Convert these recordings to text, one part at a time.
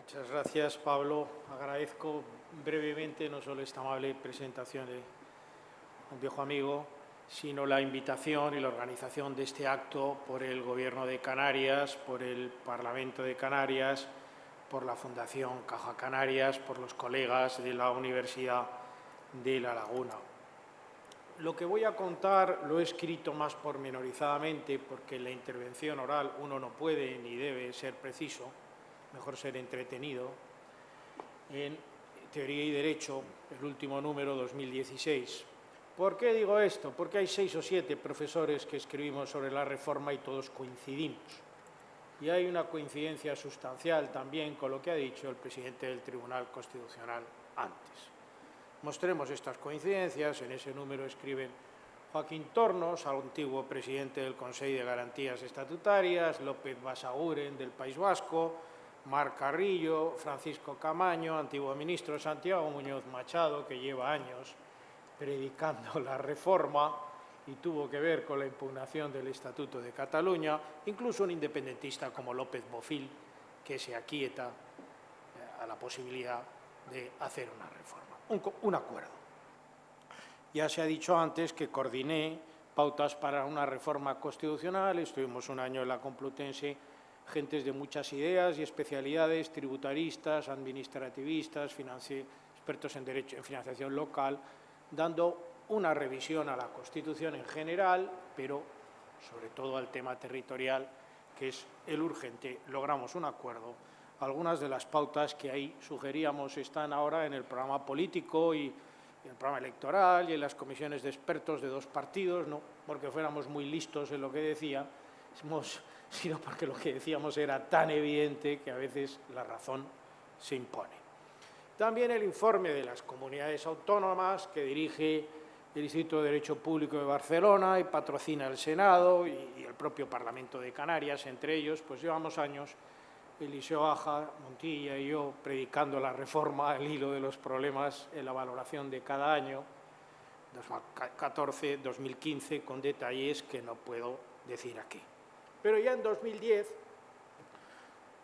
Muchas gracias, Pablo. Agradezco brevemente no solo esta amable presentación de un viejo amigo, sino la invitación y la organización de este acto por el Gobierno de Canarias, por el Parlamento de Canarias, por la Fundación Caja Canarias, por los colegas de la Universidad de La Laguna. Lo que voy a contar lo he escrito más pormenorizadamente porque en la intervención oral uno no puede ni debe ser preciso, mejor ser entretenido. En Teoría y Derecho, el último número, 2016. ¿Por qué digo esto? Porque hay 6 o 7 profesores que escribimos sobre la reforma y todos coincidimos. Y hay una coincidencia sustancial también con lo que ha dicho el presidente del Tribunal Constitucional antes. Mostremos estas coincidencias. En ese número escriben Joaquín Tornos, antiguo presidente del Consejo de Garantías Estatutarias, López Basaguren, del País Vasco, Marc Carrillo, Francisco Camaño, antiguo ministro, Santiago Muñoz Machado, que lleva años predicando la reforma y tuvo que ver con la impugnación del Estatuto de Cataluña, incluso un independentista como López Bofill, que se aquieta a la posibilidad de hacer una reforma, un acuerdo. Ya se ha dicho antes que coordiné pautas para una reforma constitucional, estuvimos un año en la Complutense, gentes de muchas ideas y especialidades, tributaristas, administrativistas, expertos en derecho, en financiación local, dando una revisión a la Constitución en general, pero sobre todo al tema territorial, que es el urgente. Logramos un acuerdo. Algunas de las pautas que ahí sugeríamos están ahora en el programa político y en el programa electoral y en las comisiones de expertos de 2 partidos, no porque fuéramos muy listos en lo que decíamos, sino porque lo que decíamos era tan evidente que a veces la razón se impone. También el informe de las comunidades autónomas que dirige el Instituto de Derecho Público de Barcelona y patrocina el Senado y el propio Parlamento de Canarias, entre ellos, pues llevamos años, Eliseo Aja, Montilla y yo, predicando la reforma al hilo de los problemas en la valoración de cada año, 2014, 2015, con detalles que no puedo decir aquí. Pero ya en 2010,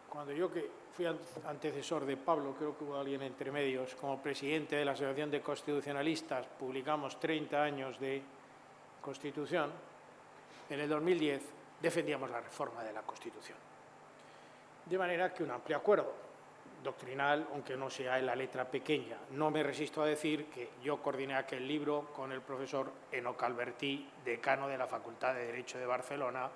cuando yo que fui antecesor de Pablo, creo que hubo alguien entre medios, como presidente de la Asociación de Constitucionalistas, publicamos 30 años de Constitución, en el 2010 defendíamos la reforma de la Constitución. De manera que un amplio acuerdo doctrinal, aunque no sea en la letra pequeña. No me resisto a decir que yo coordiné aquel libro con el profesor Enoc Albertí, decano de la Facultad de Derecho de Barcelona,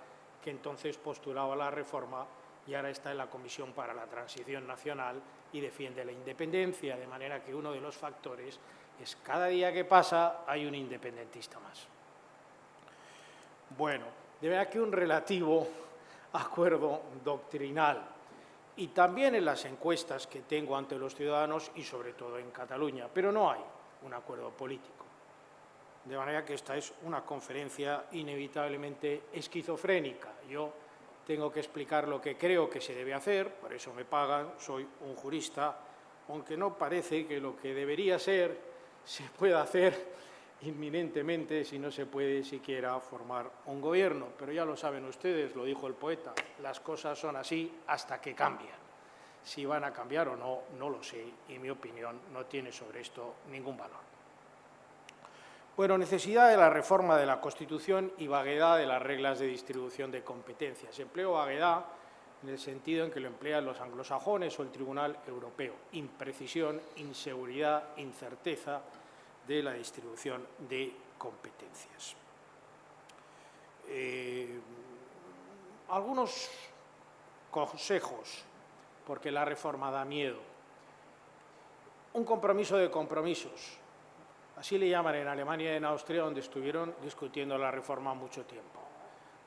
que entonces postulaba la reforma y ahora está en la Comisión para la Transición Nacional y defiende la independencia, de manera que uno de los factores es cada día que pasa hay un independentista más. Bueno, de verdad que un relativo acuerdo doctrinal y también en las encuestas que tengo ante los ciudadanos y sobre todo en Cataluña, pero no hay un acuerdo político. De manera que esta es una conferencia inevitablemente esquizofrénica. Yo tengo que explicar lo que creo que se debe hacer, por eso me pagan, soy un jurista, aunque no parece que lo que debería ser se pueda hacer inminentemente si no se puede siquiera formar un gobierno. Pero ya lo saben ustedes, lo dijo el poeta, las cosas son así hasta que cambian. Si van a cambiar o no, no lo sé, y mi opinión no tiene sobre esto ningún valor. Bueno, necesidad de la reforma de la Constitución y vaguedad de las reglas de distribución de competencias. Empleo vaguedad en el sentido en que lo emplean los anglosajones o el Tribunal Europeo. Imprecisión, inseguridad, incerteza de la distribución de competencias. Algunos consejos, porque la reforma da miedo. Un compromiso de compromisos. Así le llaman en Alemania y en Austria, donde estuvieron discutiendo la reforma mucho tiempo.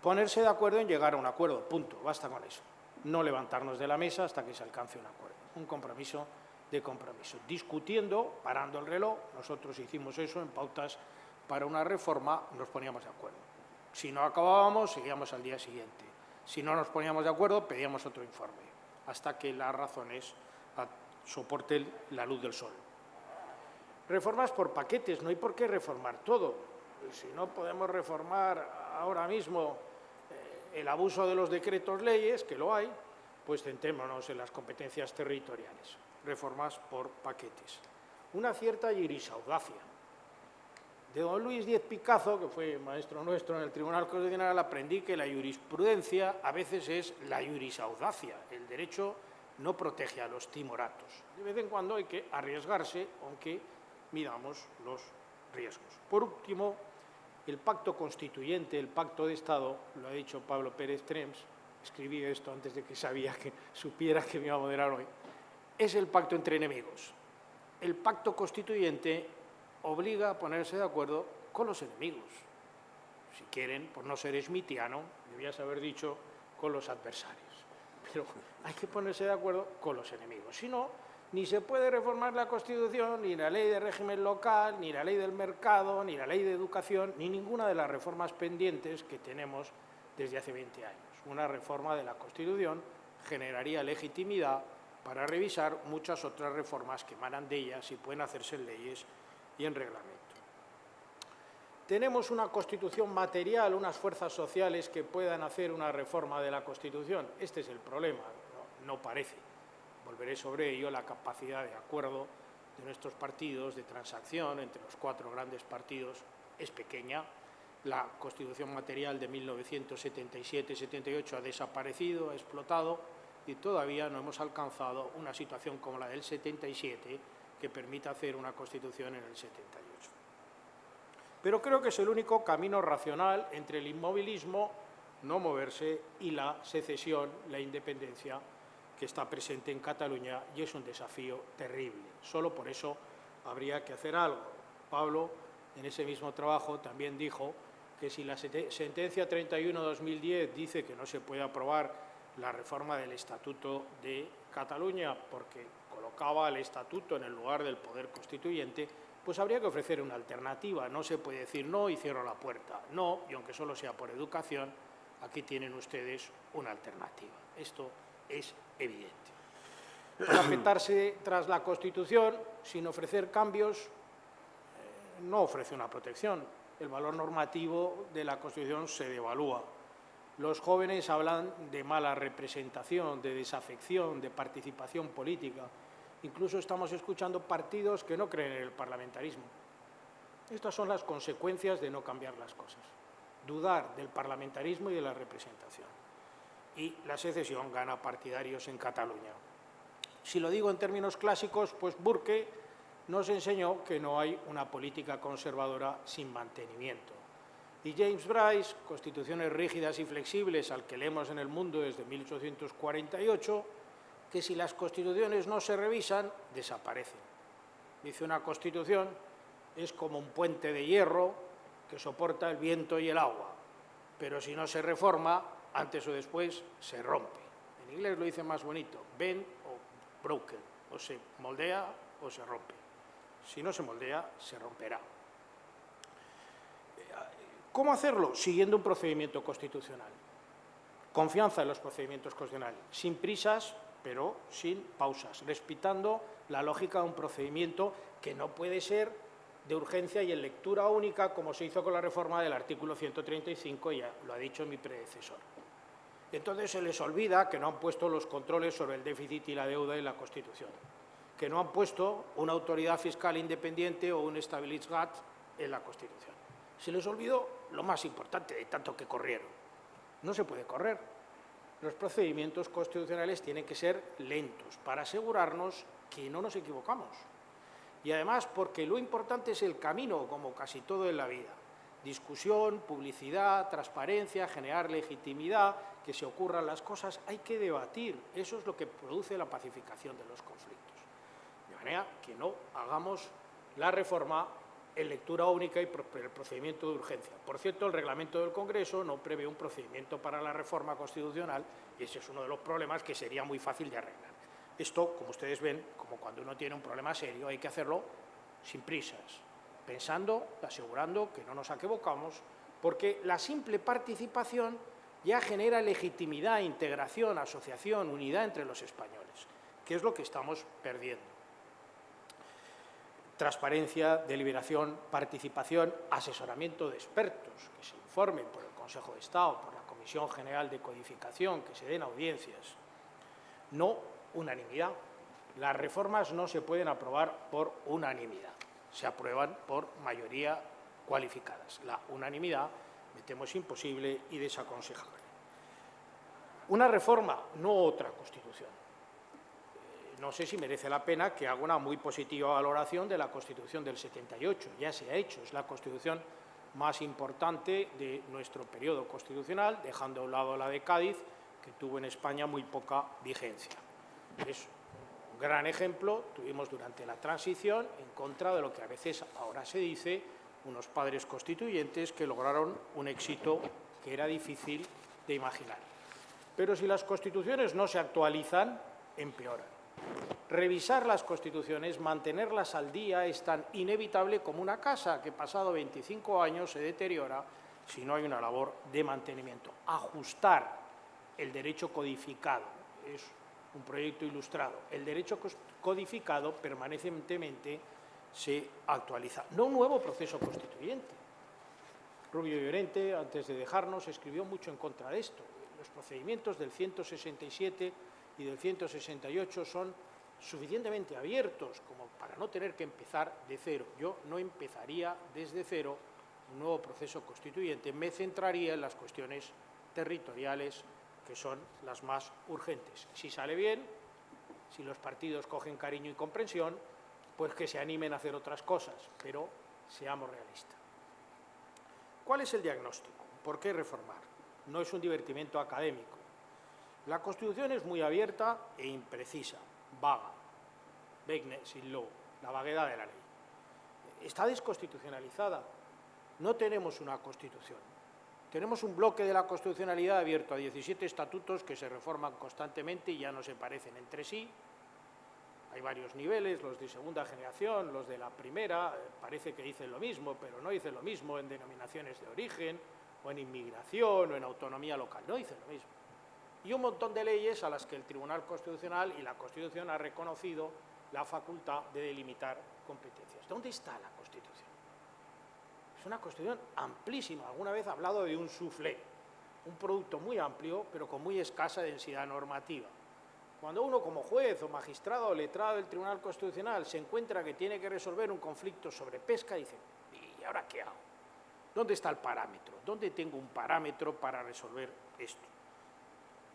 Ponerse de acuerdo en llegar a un acuerdo, punto, basta con eso. No levantarnos de la mesa hasta que se alcance un acuerdo. Un compromiso de compromiso. Discutiendo, parando el reloj, nosotros hicimos eso en pautas para una reforma, nos poníamos de acuerdo. Si no acabábamos, seguíamos al día siguiente. Si no nos poníamos de acuerdo, pedíamos otro informe, hasta que las razones soporten la luz del sol. Reformas por paquetes, no hay por qué reformar todo. Si no podemos reformar ahora mismo el abuso de los decretos leyes, que lo hay, pues centrémonos en las competencias territoriales, reformas por paquetes. Una cierta irisaudacia. De don Luis Díez Picazo, que fue maestro nuestro en el Tribunal Constitucional, aprendí que la jurisprudencia a veces es la irisaudacia. El derecho no protege a los timoratos. De vez en cuando hay que arriesgarse, aunque midamos los riesgos. Por último, el pacto constituyente, el pacto de Estado, lo ha dicho Pablo Pérez Trems, escribí esto antes de que supiera que me iba a moderar hoy, es el pacto entre enemigos. El pacto constituyente obliga a ponerse de acuerdo con los enemigos. Si quieren, por no ser schmittiano, debías haber dicho con los adversarios. Pero hay que ponerse de acuerdo con los enemigos. Si no, ni se puede reformar la Constitución, ni la ley de régimen local, ni la ley del mercado, ni la ley de educación, ni ninguna de las reformas pendientes que tenemos desde hace 20 años. Una reforma de la Constitución generaría legitimidad para revisar muchas otras reformas que emanan de ellas y pueden hacerse en leyes y en reglamento. ¿Tenemos una Constitución material, unas fuerzas sociales que puedan hacer una reforma de la Constitución? Este es el problema, no parece. Volveré sobre ello. La capacidad de acuerdo de nuestros partidos, de transacción entre los 4 grandes partidos, es pequeña. La Constitución material de 1977-78 ha desaparecido, ha explotado y todavía no hemos alcanzado una situación como la del 77 que permita hacer una Constitución en el 78. Pero creo que es el único camino racional entre el inmovilismo, no moverse, y la secesión, la independencia, que está presente en Cataluña y es un desafío terrible. Solo por eso habría que hacer algo. Pablo, en ese mismo trabajo, también dijo que si la sentencia 31/2010 dice que no se puede aprobar la reforma del Estatuto de Cataluña porque colocaba el Estatuto en el lugar del poder constituyente, pues habría que ofrecer una alternativa. No se puede decir no y cierro la puerta. No, y aunque solo sea por educación, aquí tienen ustedes una alternativa. Esto es evidente. Parapetarse tras la Constitución sin ofrecer cambios no ofrece una protección. El valor normativo de la Constitución se devalúa. Los jóvenes hablan de mala representación, de desafección, de participación política. Incluso estamos escuchando partidos que no creen en el parlamentarismo. Estas son las consecuencias de no cambiar las cosas. Dudar del parlamentarismo y de la representación. Y la secesión gana partidarios en Cataluña. Si lo digo en términos clásicos, pues Burke nos enseñó que no hay una política conservadora sin mantenimiento. Y James Bryce, Constituciones rígidas y flexibles, al que leemos en El Mundo desde 1848, que si las constituciones no se revisan, desaparecen. Dice, una constitución es como un puente de hierro que soporta el viento y el agua, pero si no se reforma, antes o después se rompe. En inglés lo dice más bonito, bend o broken, o se moldea o se rompe. Si no se moldea, se romperá. ¿Cómo hacerlo? Siguiendo un procedimiento constitucional. Confianza en los procedimientos constitucionales, sin prisas, pero sin pausas, respetando la lógica de un procedimiento que no puede ser de urgencia y en lectura única, como se hizo con la reforma del artículo 135, ya lo ha dicho mi predecesor. Entonces se les olvida que no han puesto los controles sobre el déficit y la deuda en la Constitución, que no han puesto una autoridad fiscal independiente o un Stabilitzgat en la Constitución. Se les olvidó lo más importante, de tanto que corrieron. No se puede correr. Los procedimientos constitucionales tienen que ser lentos para asegurarnos que no nos equivocamos. Y además porque lo importante es el camino, como casi todo en la vida. Discusión, publicidad, transparencia, generar legitimidad, que se ocurran las cosas, hay que debatir. Eso es lo que produce la pacificación de los conflictos. De manera que no hagamos la reforma en lectura única y por el procedimiento de urgencia. Por cierto, el reglamento del Congreso no prevé un procedimiento para la reforma constitucional y ese es uno de los problemas que sería muy fácil de arreglar. Esto, como ustedes ven, como cuando uno tiene un problema serio, hay que hacerlo sin prisas, pensando, asegurando que no nos equivocamos, porque la simple participación ya genera legitimidad, integración, asociación, unidad entre los españoles, que es lo que estamos perdiendo. Transparencia, deliberación, participación, asesoramiento de expertos, que se informen por el Consejo de Estado, por la Comisión General de Codificación, que se den audiencias. no unanimidad. Las reformas no se pueden aprobar por unanimidad, se aprueban por mayoría cualificadas. La unanimidad me temo es imposible y desaconsejable. Una reforma, no otra Constitución. No sé si merece la pena que haga una muy positiva valoración de la Constitución del 78. Ya se ha hecho, es la Constitución más importante de nuestro periodo constitucional, dejando a un lado la de Cádiz, que tuvo en España muy poca vigencia. Es un gran ejemplo, tuvimos durante la transición, en contra de lo que a veces ahora se dice, unos padres constituyentes que lograron un éxito que era difícil de imaginar. Pero si las constituciones no se actualizan, empeoran. Revisar las constituciones, mantenerlas al día, es tan inevitable como una casa que pasado 25 años se deteriora si no hay una labor de mantenimiento. Ajustar el derecho codificado es un proyecto ilustrado. El derecho codificado permanentemente se actualiza. No un nuevo proceso constituyente. Rubio Llorente, antes de dejarnos, escribió mucho en contra de esto. Los procedimientos del 167 y del 168 son suficientemente abiertos como para no tener que empezar de cero. Yo no empezaría desde cero un nuevo proceso constituyente, me centraría en las cuestiones territoriales que son las más urgentes. Si sale bien, si los partidos cogen cariño y comprensión, pues que se animen a hacer otras cosas, pero seamos realistas. ¿Cuál es el diagnóstico? ¿Por qué reformar? No es un divertimento académico. La Constitución es muy abierta e imprecisa, vaga, vagueness in law, la vaguedad de la ley. Está desconstitucionalizada. No tenemos una Constitución. Tenemos un bloque de la constitucionalidad abierto a 17 estatutos que se reforman constantemente y ya no se parecen entre sí. Hay varios niveles, los de segunda generación, los de la primera, parece que dicen lo mismo, pero no dicen lo mismo en denominaciones de origen, o en inmigración, o en autonomía local, no dicen lo mismo. Y un montón de leyes a las que el Tribunal Constitucional y la Constitución ha reconocido la facultad de delimitar competencias. ¿Dónde está la Constitución? Es una Constitución amplísima. Alguna vez he hablado de un soufflé, un producto muy amplio, pero con muy escasa densidad normativa. Cuando uno como juez o magistrado o letrado del Tribunal Constitucional se encuentra que tiene que resolver un conflicto sobre pesca, dice, ¿y ahora qué hago? ¿Dónde está el parámetro? ¿Dónde tengo un parámetro para resolver esto?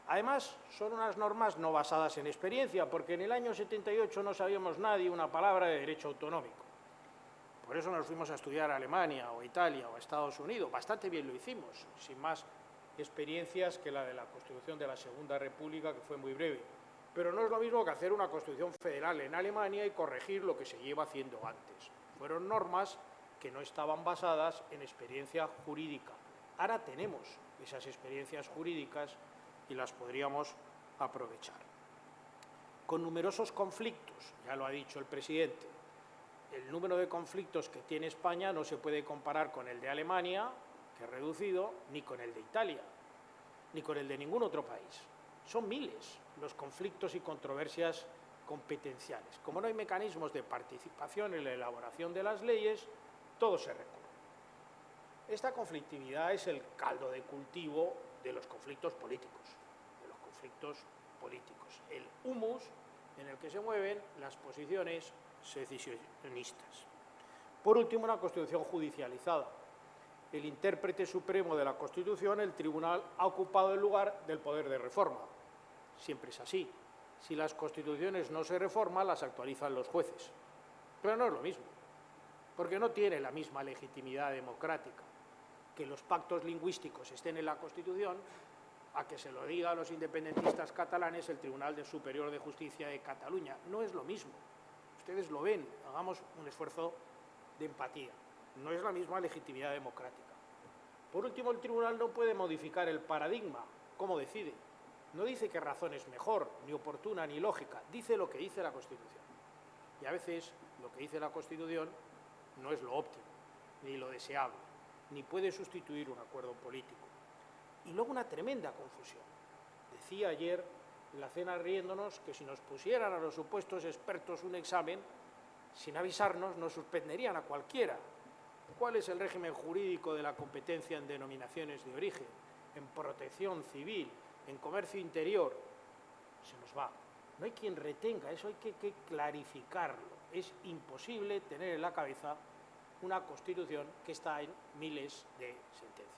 Además, son unas normas no basadas en experiencia, porque en el año 78 no sabíamos nadie una palabra de derecho autonómico. Por eso nos fuimos a estudiar a Alemania o a Italia o a Estados Unidos. Bastante bien lo hicimos, sin más experiencias que la de la Constitución de la Segunda República, que fue muy breve. Pero no es lo mismo que hacer una Constitución federal en Alemania y corregir lo que se lleva haciendo antes. Fueron normas que no estaban basadas en experiencia jurídica. Ahora tenemos esas experiencias jurídicas y las podríamos aprovechar. Con numerosos conflictos, ya lo ha dicho el presidente, el número de conflictos que tiene España no se puede comparar con el de Alemania, que es reducido, ni con el de Italia, ni con el de ningún otro país. Son miles los conflictos y controversias competenciales. Como no hay mecanismos de participación en la elaboración de las leyes, todo se recurre. Esta conflictividad es el caldo de cultivo de los conflictos políticos, el humus en el que se mueven las posiciones secesionistas. Por último, una Constitución judicializada. El intérprete supremo de la Constitución, el Tribunal, ha ocupado el lugar del poder de reforma. Siempre es así. Si las constituciones no se reforman, las actualizan los jueces. Pero no es lo mismo, porque no tiene la misma legitimidad democrática que los pactos lingüísticos estén en la Constitución a que se lo diga a los independentistas catalanes el Tribunal Superior de Justicia de Cataluña. No es lo mismo. Ustedes lo ven, hagamos un esfuerzo de empatía. No es la misma legitimidad democrática. Por último, el Tribunal no puede modificar el paradigma. ¿Cómo decide? No dice qué razón es mejor, ni oportuna, ni lógica. Dice lo que dice la Constitución. Y a veces lo que dice la Constitución no es lo óptimo, ni lo deseable, ni puede sustituir un acuerdo político. Y luego una tremenda confusión. Decía ayer en la cena riéndonos que si nos pusieran a los supuestos expertos un examen, sin avisarnos, nos suspenderían a cualquiera. ¿Cuál es el régimen jurídico de la competencia en denominaciones de origen, en protección civil, en comercio interior? Se nos va. No hay quien retenga, eso hay que clarificarlo. Es imposible tener en la cabeza una Constitución que está en miles de sentencias.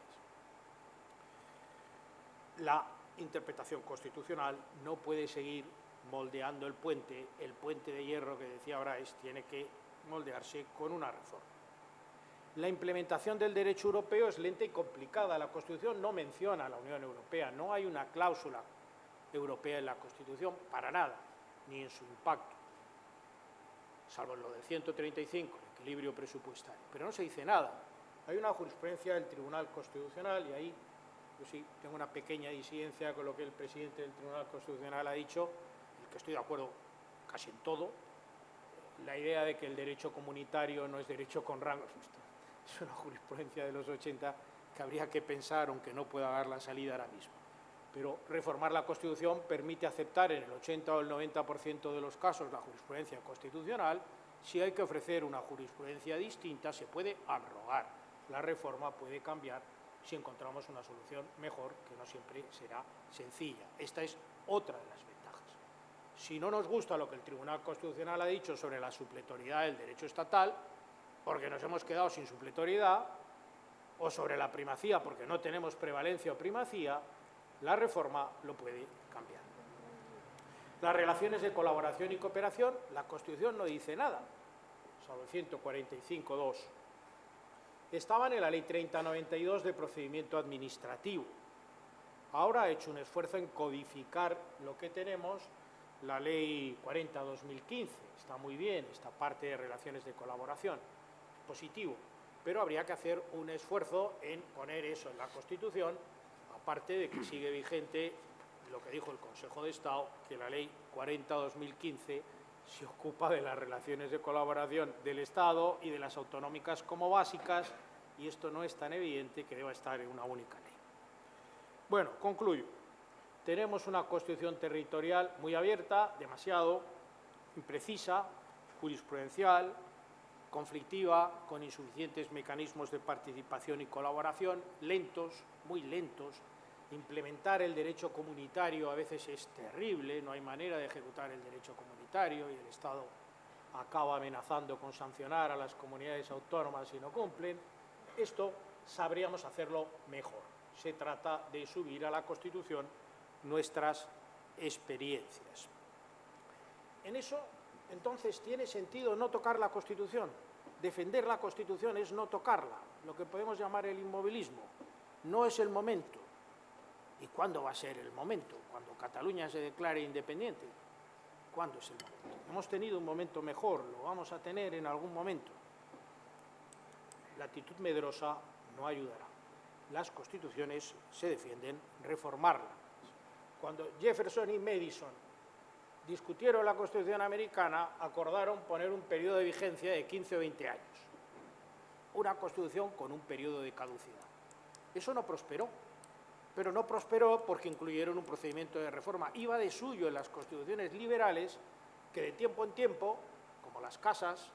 La interpretación constitucional no puede seguir moldeando el puente de hierro que decía Bryce tiene que moldearse con una reforma. La implementación del derecho europeo es lenta y complicada. La Constitución no menciona a la Unión Europea, no hay una cláusula europea en la Constitución para nada, ni en su impacto, salvo en lo del 135, el equilibrio presupuestario. Pero no se dice nada. Hay una jurisprudencia del Tribunal Constitucional y ahí yo sí tengo una pequeña disidencia con lo que el presidente del Tribunal Constitucional ha dicho, el que estoy de acuerdo casi en todo, la idea de que el derecho comunitario no es derecho con rango. Es una jurisprudencia de los 80 que habría que pensar, aunque no pueda dar la salida ahora mismo. Pero reformar la Constitución permite aceptar en el 80 o el 90% de los casos la jurisprudencia constitucional. Si hay que ofrecer una jurisprudencia distinta, se puede abrogar. La reforma puede cambiar si encontramos una solución mejor, que no siempre será sencilla. Esta es otra de las ventajas. Si no nos gusta lo que el Tribunal Constitucional ha dicho sobre la supletoriedad del derecho estatal, porque nos hemos quedado sin supletoriedad, o sobre la primacía porque no tenemos prevalencia o primacía, la reforma lo puede cambiar. Las relaciones de colaboración y cooperación, la Constitución no dice nada, salvo el 145.2. Estaban en la Ley 3092 de procedimiento administrativo. Ahora ha hecho un esfuerzo en codificar lo que tenemos, la Ley 40/2015. Está muy bien esta parte de relaciones de colaboración, positivo, pero habría que hacer un esfuerzo en poner eso en la Constitución, aparte de que sigue vigente lo que dijo el Consejo de Estado, que la Ley 40/2015 se ocupa de las relaciones de colaboración del Estado y de las autonómicas como básicas, y esto no es tan evidente que deba estar en una única ley. Bueno, concluyo. Tenemos una Constitución territorial muy abierta, demasiado imprecisa, jurisprudencial, conflictiva, con insuficientes mecanismos de participación y colaboración, lentos, muy lentos. Implementar el derecho comunitario a veces es terrible, no hay manera de ejecutar el derecho comunitario y el Estado acaba amenazando con sancionar a las comunidades autónomas si no cumplen. Esto sabríamos hacerlo mejor. Se trata de subir a la Constitución nuestras experiencias. En eso, entonces, tiene sentido no tocar la Constitución. Defender la Constitución es no tocarla, lo que podemos llamar el inmovilismo. No es el momento. ¿Y cuándo va a ser el momento? ¿Cuando Cataluña se declare independiente? ¿Cuándo es el momento? Hemos tenido un momento mejor, lo vamos a tener en algún momento. La actitud medrosa no ayudará. Las constituciones se defienden reformarlas. Cuando Jefferson y Madison discutieron la Constitución americana, acordaron poner un periodo de vigencia de 15 o 20 años. Una Constitución con un periodo de caducidad. Eso no prosperó, pero no prosperó porque incluyeron un procedimiento de reforma. Iba de suyo en las constituciones liberales que de tiempo en tiempo, como las casas,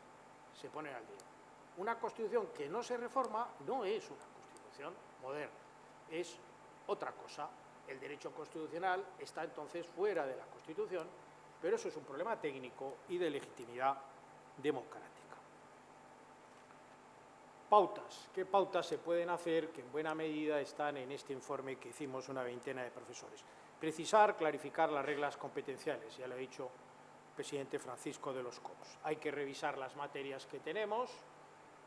se ponen al día. Una Constitución que no se reforma no es una Constitución moderna, es otra cosa. El derecho constitucional está entonces fuera de la Constitución, pero eso es un problema técnico y de legitimidad democrática. Pautas. ¿Qué pautas se pueden hacer que en buena medida están en este informe que hicimos una veintena de profesores? Precisar, clarificar las reglas competenciales, ya lo ha dicho el presidente Francisco de los Cobos. Hay que revisar las materias que tenemos,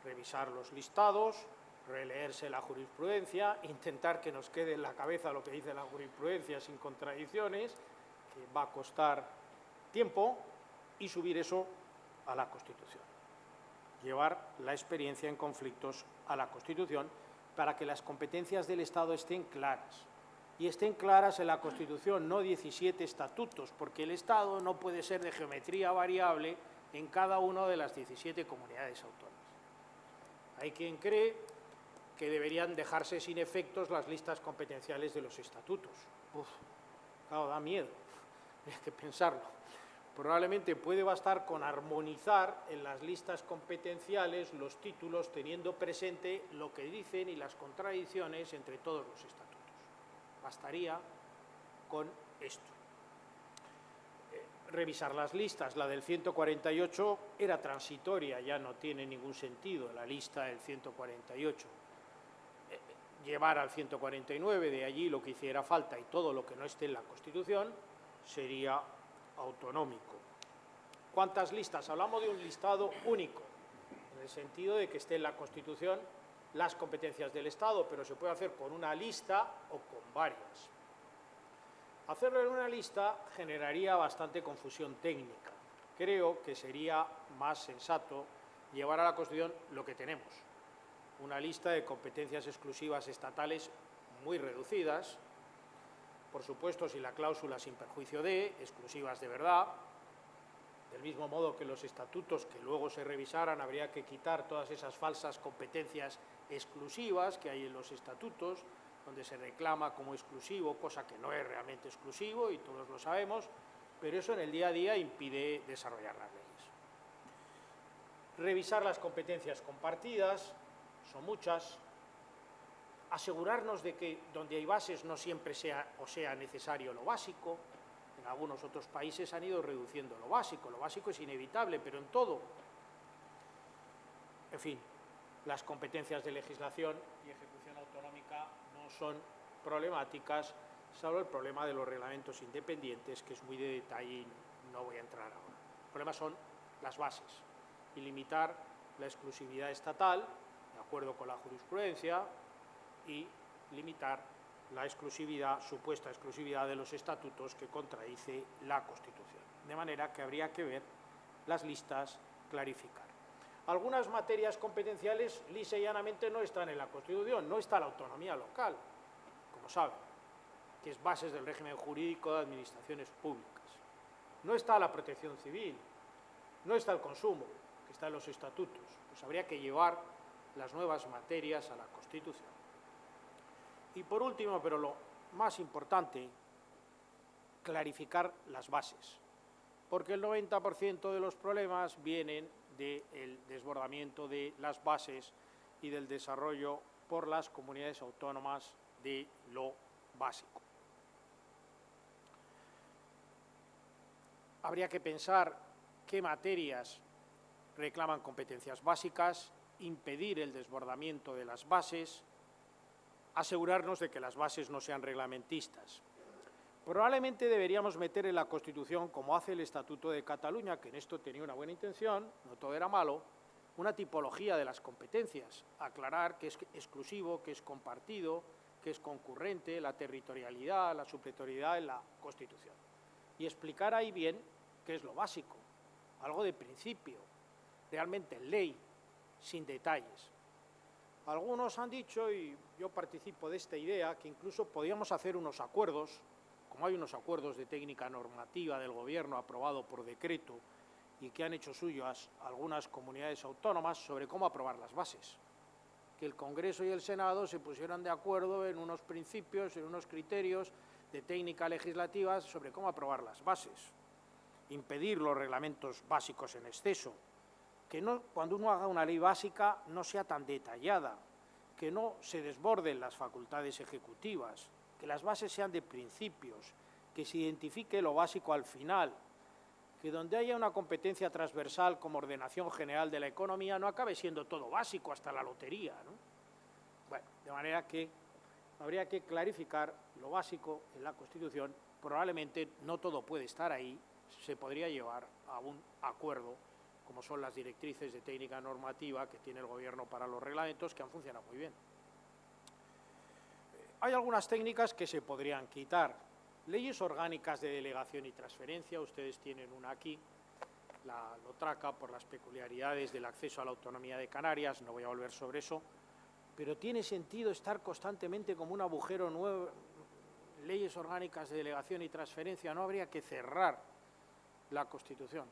revisar los listados, releerse la jurisprudencia, intentar que nos quede en la cabeza lo que dice la jurisprudencia sin contradicciones, que va a costar tiempo, y subir eso a la Constitución. Llevar la experiencia en conflictos a la Constitución para que las competencias del Estado estén claras. Y estén claras en la Constitución, no 17 estatutos, porque el Estado no puede ser de geometría variable en cada una de las 17 comunidades autónomas. Hay quien cree que deberían dejarse sin efectos las listas competenciales de los estatutos. Claro, da miedo, hay que pensarlo. Probablemente puede bastar con armonizar en las listas competenciales los títulos, teniendo presente lo que dicen y las contradicciones entre todos los estatutos. Bastaría con esto. revisar las listas. La del 148 era transitoria, ya no tiene ningún sentido la lista del 148. Llevar al 149, de allí lo que hiciera falta y todo lo que no esté en la Constitución sería autonómico. ¿Cuántas listas? Hablamos de un listado único, en el sentido de que esté en la Constitución las competencias del Estado, pero se puede hacer con una lista o con varias. Hacerlo en una lista generaría bastante confusión técnica. Creo que sería más sensato llevar a la Constitución lo que tenemos, una lista de competencias exclusivas estatales muy reducidas, por supuesto sin la cláusula sin perjuicio de, exclusivas de verdad. Del mismo modo que los estatutos que luego se revisaran, habría que quitar todas esas falsas competencias exclusivas que hay en los estatutos, donde se reclama como exclusivo, cosa que no es realmente exclusivo y todos lo sabemos, pero eso en el día a día impide desarrollar las leyes. Revisar las competencias compartidas, son muchas. Asegurarnos de que donde hay bases no siempre sea necesario lo básico. En algunos otros países han ido reduciendo lo básico es inevitable, pero en todo. En fin, las competencias de legislación y ejecución autonómica no son problemáticas, salvo el problema de los reglamentos independientes, que es muy de detalle y no voy a entrar ahora. El problema son las bases y limitar la exclusividad estatal, de acuerdo con la jurisprudencia, y limitar la exclusividad, supuesta exclusividad de los estatutos que contradice la Constitución. De manera que habría que ver las listas, clarificar. Algunas materias competenciales lisa y llanamente no están en la Constitución, no está la autonomía local, como saben, que es bases del régimen jurídico de administraciones públicas. No está la protección civil, no está el consumo, que está en los estatutos. Pues habría que llevar las nuevas materias a la Constitución. Y por último, pero lo más importante, clarificar las bases, porque el 90% de los problemas vienen del desbordamiento de las bases y del desarrollo por las comunidades autónomas de lo básico. Habría que pensar qué materias reclaman competencias básicas, impedir el desbordamiento de las bases, asegurarnos de que las bases no sean reglamentistas. Probablemente deberíamos meter en la Constitución, como hace el Estatuto de Cataluña, que en esto tenía una buena intención, no todo era malo, una tipología de las competencias, aclarar qué es exclusivo, qué es compartido, qué es concurrente, la territorialidad, la supletoriedad en la Constitución. Y explicar ahí bien qué es lo básico, algo de principio, realmente ley, sin detalles. Algunos han dicho, y yo participo de esta idea, que incluso podíamos hacer unos acuerdos, como hay unos acuerdos de técnica normativa del Gobierno aprobado por decreto y que han hecho suyas algunas comunidades autónomas sobre cómo aprobar las bases. Que el Congreso y el Senado se pusieran de acuerdo en unos principios, en unos criterios de técnica legislativa sobre cómo aprobar las bases. Impedir los reglamentos básicos en exceso. Que no, cuando uno haga una ley básica no sea tan detallada, que no se desborden las facultades ejecutivas, que las bases sean de principios, que se identifique lo básico al final, que donde haya una competencia transversal como ordenación general de la economía no acabe siendo todo básico hasta la lotería, ¿no? Bueno, de manera que habría que clarificar lo básico en la Constitución. Probablemente no todo puede estar ahí, se podría llevar a un acuerdo, como son las directrices de técnica normativa que tiene el Gobierno para los reglamentos, que han funcionado muy bien. Hay algunas técnicas que se podrían quitar. Leyes orgánicas de delegación y transferencia, ustedes tienen una aquí, la LOTRACA, por las peculiaridades del acceso a la autonomía de Canarias, no voy a volver sobre eso, pero tiene sentido estar constantemente como un agujero nuevo. Leyes orgánicas de delegación y transferencia, no habría que cerrar la Constitución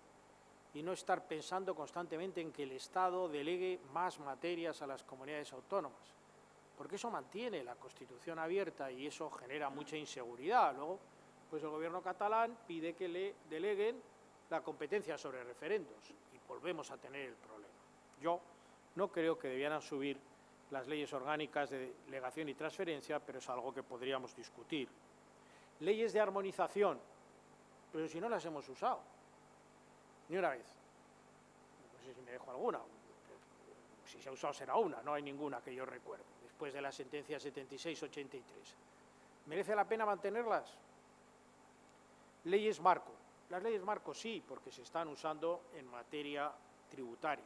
y no estar pensando constantemente en que el Estado delegue más materias a las comunidades autónomas, porque eso mantiene la Constitución abierta y eso genera mucha inseguridad. Luego, pues el Gobierno catalán pide que le deleguen la competencia sobre referendos y volvemos a tener el problema. Yo no creo que debieran subir las leyes orgánicas de delegación y transferencia, pero es algo que podríamos discutir. Leyes de armonización, pero si no las hemos usado, ni una vez. No sé si me dejo alguna. Si se ha usado será una, no hay ninguna que yo recuerde, después de la sentencia 76-83. ¿Merece la pena mantenerlas? Leyes marco. Las leyes marco sí, porque se están usando en materia tributaria.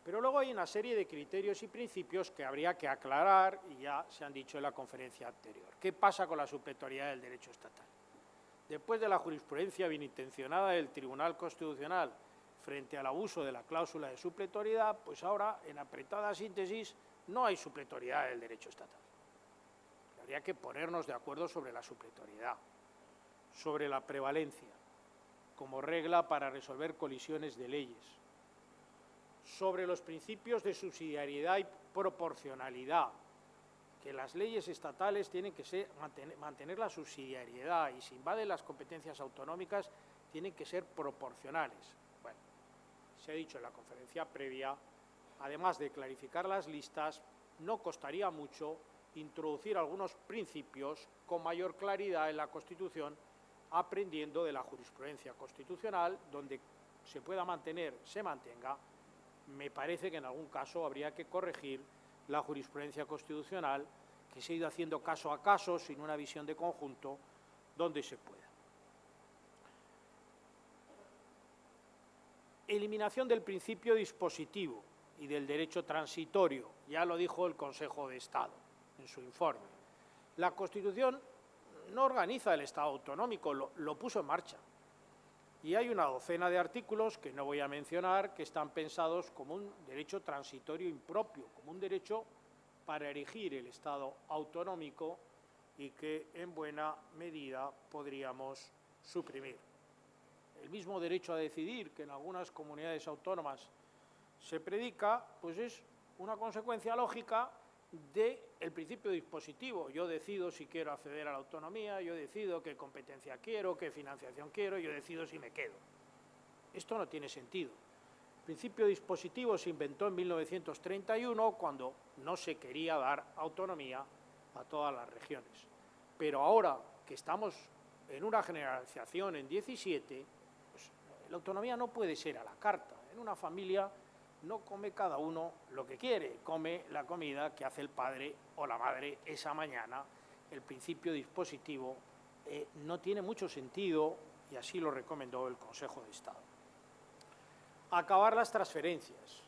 Pero luego hay una serie de criterios y principios que habría que aclarar y ya se han dicho en la conferencia anterior. ¿Qué pasa con la supletoriedad del derecho estatal? Después de la jurisprudencia bienintencionada del Tribunal Constitucional frente al abuso de la cláusula de supletoriedad, pues ahora, en apretada síntesis, no hay supletoriedad del derecho estatal. Habría que ponernos de acuerdo sobre la supletoriedad, sobre la prevalencia, como regla para resolver colisiones de leyes, sobre los principios de subsidiariedad y proporcionalidad, que las leyes estatales tienen que mantener la subsidiariedad y si invaden las competencias autonómicas tienen que ser proporcionales. Bueno, se ha dicho en la conferencia previa, además de clarificar las listas, no costaría mucho introducir algunos principios con mayor claridad en la Constitución, aprendiendo de la jurisprudencia constitucional, donde se pueda mantener, se mantenga. Me parece que en algún caso habría que corregir la jurisprudencia constitucional, que se ha ido haciendo caso a caso, sin una visión de conjunto, donde se pueda. Eliminación del principio dispositivo y del derecho transitorio, ya lo dijo el Consejo de Estado en su informe. La Constitución no organiza el Estado autonómico, lo puso en marcha. Y hay una docena de artículos, que no voy a mencionar, que están pensados como un derecho transitorio impropio, como un derecho para erigir el Estado autonómico y que en buena medida podríamos suprimir. El mismo derecho a decidir que en algunas comunidades autónomas se predica, pues es una consecuencia lógica del principio dispositivo. Yo decido si quiero acceder a la autonomía, yo decido qué competencia quiero, qué financiación quiero, yo decido si me quedo. Esto no tiene sentido. El principio dispositivo se inventó en 1931 cuando no se quería dar autonomía a todas las regiones. Pero ahora que estamos en una generalización en 17, pues la autonomía no puede ser a la carta. En una familia no come cada uno lo que quiere, come la comida que hace el padre o la madre esa mañana. El principio dispositivo no tiene mucho sentido y así lo recomendó el Consejo de Estado. Acabar las transferencias.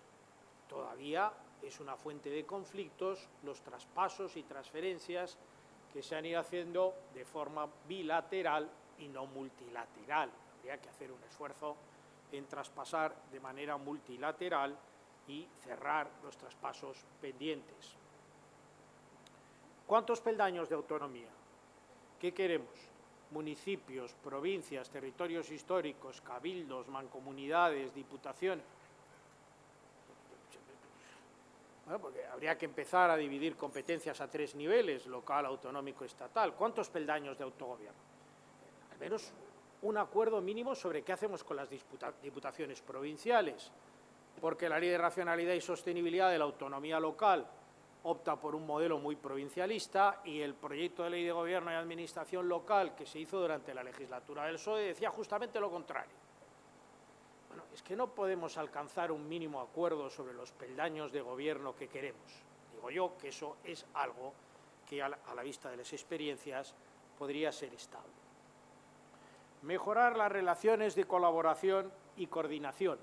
Todavía es una fuente de conflictos los traspasos y transferencias que se han ido haciendo de forma bilateral y no multilateral. Habría que hacer un esfuerzo en traspasar de manera multilateral y cerrar los traspasos pendientes. ¿Cuántos peldaños de autonomía? ¿Qué queremos? Municipios, provincias, territorios históricos, cabildos, mancomunidades, diputaciones. Bueno, porque habría que empezar a dividir competencias a 3 niveles, local, autonómico, estatal. ¿Cuántos peldaños de autogobierno? Al menos un acuerdo mínimo sobre qué hacemos con las diputaciones provinciales, porque la Ley de Racionalidad y Sostenibilidad de la Autonomía Local opta por un modelo muy provincialista y el proyecto de Ley de Gobierno y Administración Local que se hizo durante la legislatura del PSOE decía justamente lo contrario. Bueno, es que no podemos alcanzar un mínimo acuerdo sobre los peldaños de gobierno que queremos. Digo yo que eso es algo que a la vista de las experiencias podría ser estable. Mejorar las relaciones de colaboración y coordinación.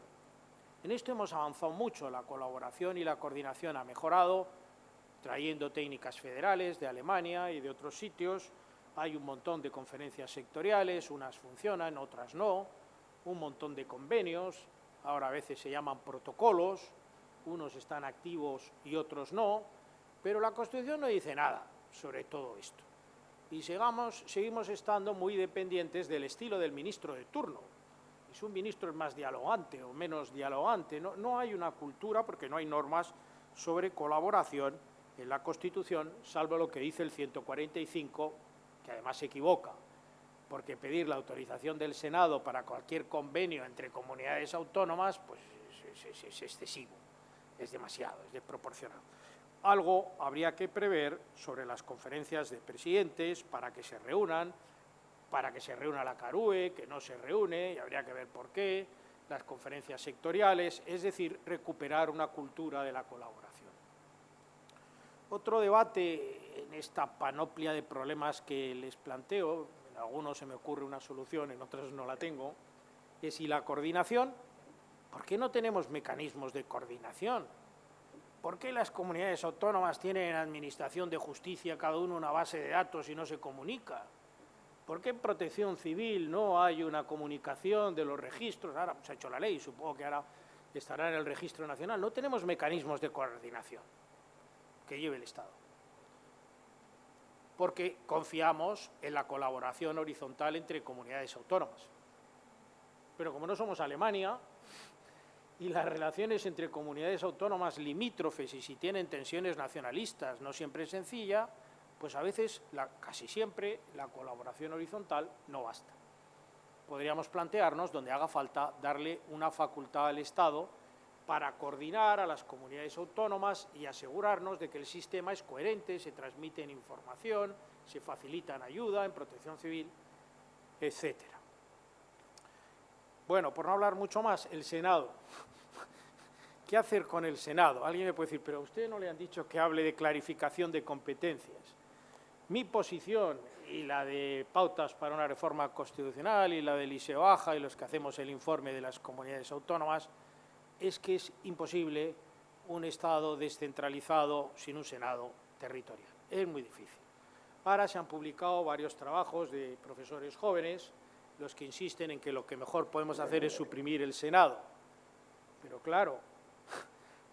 En esto hemos avanzado mucho, la colaboración y la coordinación ha mejorado, trayendo técnicas federales de Alemania y de otros sitios. Hay un montón de conferencias sectoriales, unas funcionan, otras no, un montón de convenios, ahora a veces se llaman protocolos, unos están activos y otros no, pero la Constitución no dice nada sobre todo esto. Y seguimos estando muy dependientes del estilo del ministro de turno. Si un ministro es más dialogante o menos dialogante, no hay una cultura porque no hay normas sobre colaboración en la Constitución, salvo lo que dice el 145, que además se equivoca, porque pedir la autorización del Senado para cualquier convenio entre comunidades autónomas pues es excesivo, es demasiado, es desproporcionado. Algo habría que prever sobre las conferencias de presidentes para que se reúnan para que se reúna la CARUE, que no se reúne, y habría que ver por qué, las conferencias sectoriales, es decir, recuperar una cultura de la colaboración. Otro debate en esta panoplia de problemas que les planteo, en algunos se me ocurre una solución, en otros no la tengo, es si la coordinación, ¿por qué no tenemos mecanismos de coordinación? ¿Por qué las comunidades autónomas tienen administración de justicia, cada uno una base de datos y no se comunica? ¿Por qué en Protección Civil no hay una comunicación de los registros? Ahora se ha hecho la ley, supongo que ahora estará en el Registro Nacional. No tenemos mecanismos de coordinación que lleve el Estado, porque confiamos en la colaboración horizontal entre comunidades autónomas. Pero como no somos Alemania, y las relaciones entre comunidades autónomas limítrofes, y si tienen tensiones nacionalistas, no siempre es sencilla, pues a veces, casi siempre, la colaboración horizontal no basta. Podríamos plantearnos, donde haga falta, darle una facultad al Estado para coordinar a las comunidades autónomas y asegurarnos de que el sistema es coherente, se transmite información, se facilita ayuda en protección civil, etcétera. Bueno, por no hablar mucho más, el Senado. ¿Qué hacer con el Senado? Alguien me puede decir, pero a usted no le han dicho que hable de clarificación de competencias. Mi posición y la de Pautas para una Reforma Constitucional y la de Liceo Aja y los que hacemos el informe de las comunidades autónomas es que es imposible un Estado descentralizado sin un Senado territorial. Es muy difícil. Ahora se han publicado varios trabajos de profesores jóvenes, los que insisten en que lo que mejor podemos hacer es suprimir el Senado. Pero claro,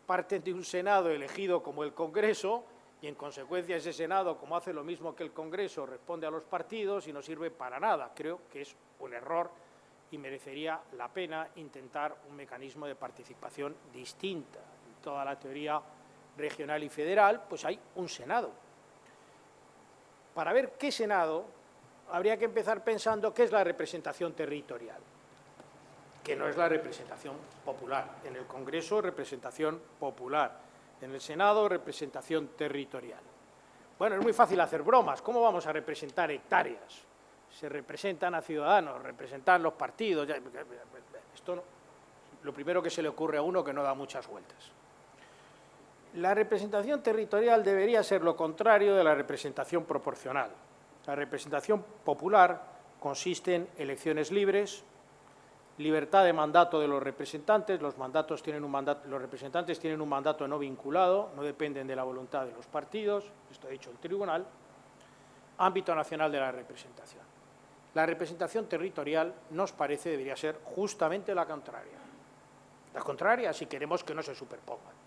parten de un Senado elegido como el Congreso y en consecuencia ese Senado, como hace lo mismo que el Congreso, responde a los partidos y no sirve para nada. Creo que es un error y merecería la pena intentar un mecanismo de participación distinta. En toda la teoría regional y federal, pues hay un Senado. Para ver qué Senado, habría que empezar pensando qué es la representación territorial, que no es la representación popular. En el Congreso, representación popular. En el Senado, representación territorial. Bueno, es muy fácil hacer bromas. ¿Cómo vamos a representar hectáreas? Se representan a ciudadanos, representan los partidos. Esto no, lo primero que se le ocurre a uno que no da muchas vueltas. La representación territorial debería ser lo contrario de la representación proporcional. La representación popular consiste en elecciones libres, libertad de mandato de los representantes. Los representantes tienen un mandato no vinculado, no dependen de la voluntad de los partidos, esto ha dicho el tribunal. Ámbito nacional de la representación. La representación territorial, nos parece, debería ser justamente la contraria. La contraria, si queremos que no se superpongan.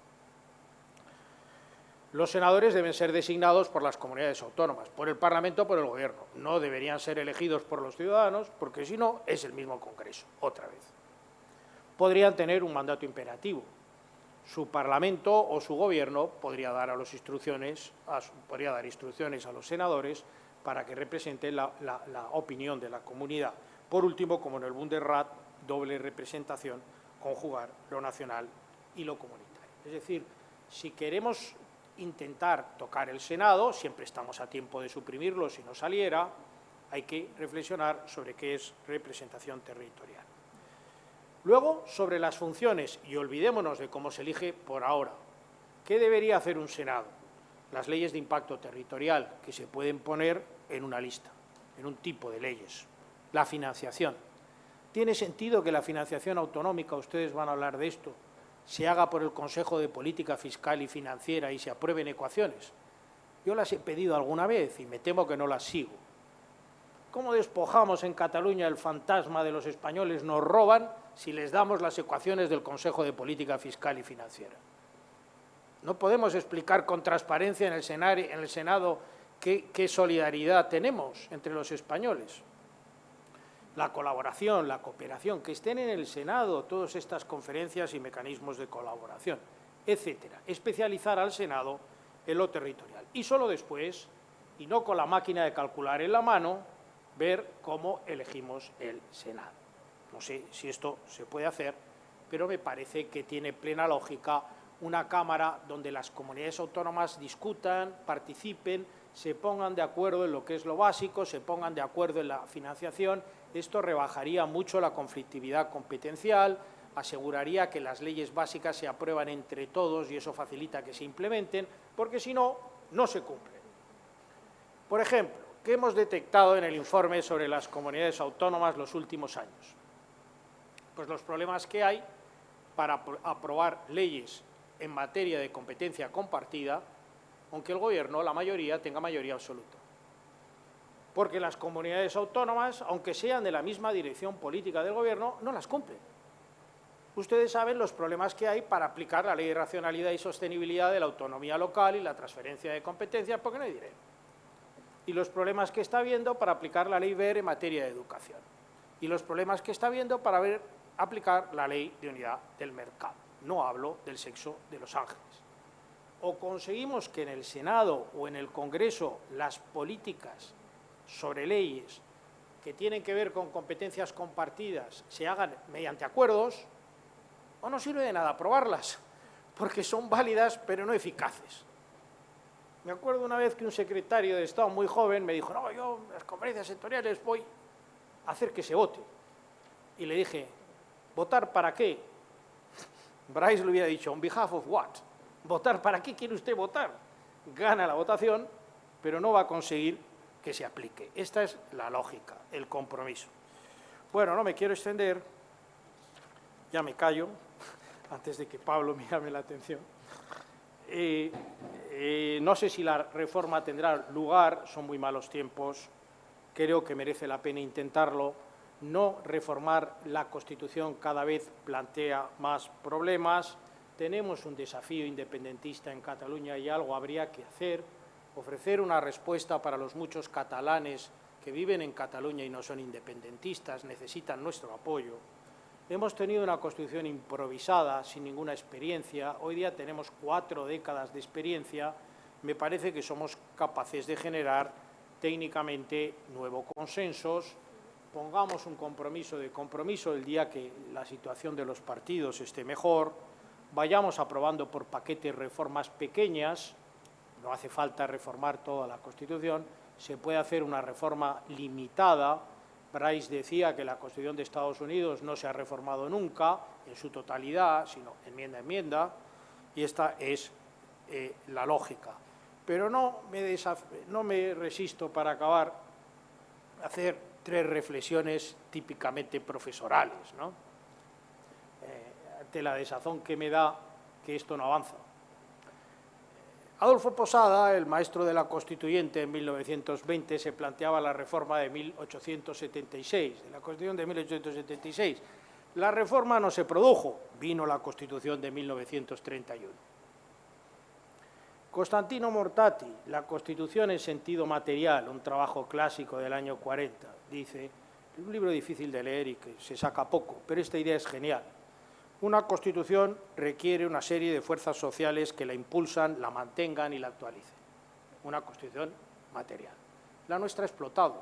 Los senadores deben ser designados por las comunidades autónomas, por el Parlamento o por el Gobierno. No deberían ser elegidos por los ciudadanos, porque si no, es el mismo Congreso, otra vez. Podrían tener un mandato imperativo. Su Parlamento o su Gobierno podría dar instrucciones a los senadores para que representen la opinión de la comunidad. Por último, como en el Bundesrat, doble representación, conjugar lo nacional y lo comunitario. Es decir, si queremos intentar tocar el Senado, siempre estamos a tiempo de suprimirlo si no saliera, hay que reflexionar sobre qué es representación territorial. Luego, sobre las funciones, y olvidémonos de cómo se elige por ahora. ¿Qué debería hacer un Senado? Las leyes de impacto territorial, que se pueden poner en una lista, en un tipo de leyes. La financiación. ¿Tiene sentido que la financiación autonómica, ustedes van a hablar de esto, se haga por el Consejo de Política Fiscal y Financiera y se aprueben ecuaciones? Yo las he pedido alguna vez y me temo que no las sigo. ¿Cómo despojamos en Cataluña el fantasma de los españoles nos roban si les damos las ecuaciones del Consejo de Política Fiscal y Financiera? No podemos explicar con transparencia en el Senado qué solidaridad tenemos entre los españoles. La colaboración, la cooperación, que estén en el Senado todas estas conferencias y mecanismos de colaboración, etcétera. Especializar al Senado en lo territorial. Y solo después, y no con la máquina de calcular en la mano, ver cómo elegimos el Senado. No sé si esto se puede hacer, pero me parece que tiene plena lógica una Cámara donde las comunidades autónomas discutan, participen, se pongan de acuerdo en lo que es lo básico, se pongan de acuerdo en la financiación. Esto rebajaría mucho la conflictividad competencial, aseguraría que las leyes básicas se aprueban entre todos y eso facilita que se implementen, porque si no, no se cumplen. Por ejemplo, ¿qué hemos detectado en el informe sobre las comunidades autónomas los últimos años? Pues los problemas que hay para aprobar leyes en materia de competencia compartida, aunque el Gobierno, la mayoría, tenga mayoría absoluta. Porque las comunidades autónomas, aunque sean de la misma dirección política del Gobierno, no las cumplen. Ustedes saben los problemas que hay para aplicar la Ley de Racionalidad y Sostenibilidad de la autonomía local y la transferencia de competencias, porque no hay dinero. Y los problemas que está habiendo para aplicar la Ley BER en materia de educación. Y los problemas que está habiendo para aplicar la Ley de Unidad del Mercado. No hablo del sexo de los ángeles. O conseguimos que en el Senado o en el Congreso las políticas sobre leyes que tienen que ver con competencias compartidas se hagan mediante acuerdos, o no sirve de nada aprobarlas, porque son válidas pero no eficaces. Me acuerdo una vez que un secretario de Estado muy joven me dijo, no, yo en las conferencias sectoriales voy a hacer que se vote. Y le dije, ¿votar para qué? Bryce le hubiera dicho, on behalf of what? ¿Votar para qué quiere usted votar? Gana la votación, pero no va a conseguir que se aplique. Esta es la lógica, el compromiso. Bueno, no me quiero extender, ya me callo, antes de que Pablo me llame la atención. No sé si la reforma tendrá lugar, son muy malos tiempos, creo que merece la pena intentarlo. No reformar la Constitución cada vez plantea más problemas. Tenemos un desafío independentista en Cataluña y algo habría que hacer, ofrecer una respuesta para los muchos catalanes que viven en Cataluña y no son independentistas, necesitan nuestro apoyo. Hemos tenido una Constitución improvisada, sin ninguna experiencia. Hoy día tenemos 4 décadas de experiencia. Me parece que somos capaces de generar técnicamente nuevos consensos. Pongamos un compromiso el día que la situación de los partidos esté mejor. Vayamos aprobando por paquetes reformas pequeñas. No hace falta reformar toda la Constitución. Se puede hacer una reforma limitada. Bryce decía que la Constitución de Estados Unidos no se ha reformado nunca en su totalidad, sino enmienda a enmienda, y esta es la lógica. Pero no me resisto, para acabar, a hacer 3 reflexiones típicamente profesorales, ¿no? Ante la desazón que me da que esto no avanza. Adolfo Posada, el maestro de la Constituyente en 1920, se planteaba la reforma de 1876, de la Constitución de 1876. La reforma no se produjo, vino la Constitución de 1931. Constantino Mortati, la Constitución en sentido material, un trabajo clásico del año 40, dice, un libro difícil de leer y que se saca poco, pero esta idea es genial. Una Constitución requiere una serie de fuerzas sociales que la impulsan, la mantengan y la actualicen. Una Constitución material. La nuestra ha explotado.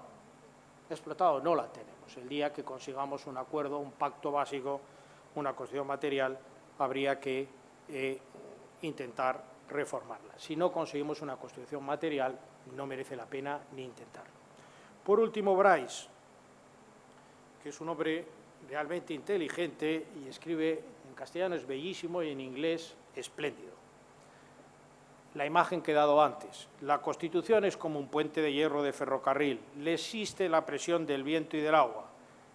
Ha explotado, no la tenemos. El día que consigamos un acuerdo, un pacto básico, una Constitución material, habría que intentar reformarla. Si no conseguimos una Constitución material, no merece la pena ni intentarlo. Por último, Bryce, que es un hombre realmente inteligente y escribe en castellano, es bellísimo, y en inglés espléndido. La imagen que he dado antes. La Constitución es como un puente de hierro de ferrocarril. Le existe la presión del viento y del agua,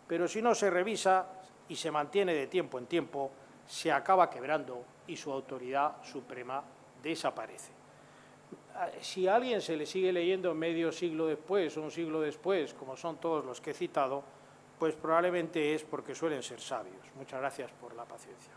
pero si no se revisa y se mantiene de tiempo en tiempo, se acaba quebrando y su autoridad suprema desaparece. Si a alguien se le sigue leyendo medio siglo después o un siglo después, como son todos los que he citado, pues probablemente es porque suelen ser sabios. Muchas gracias por la paciencia.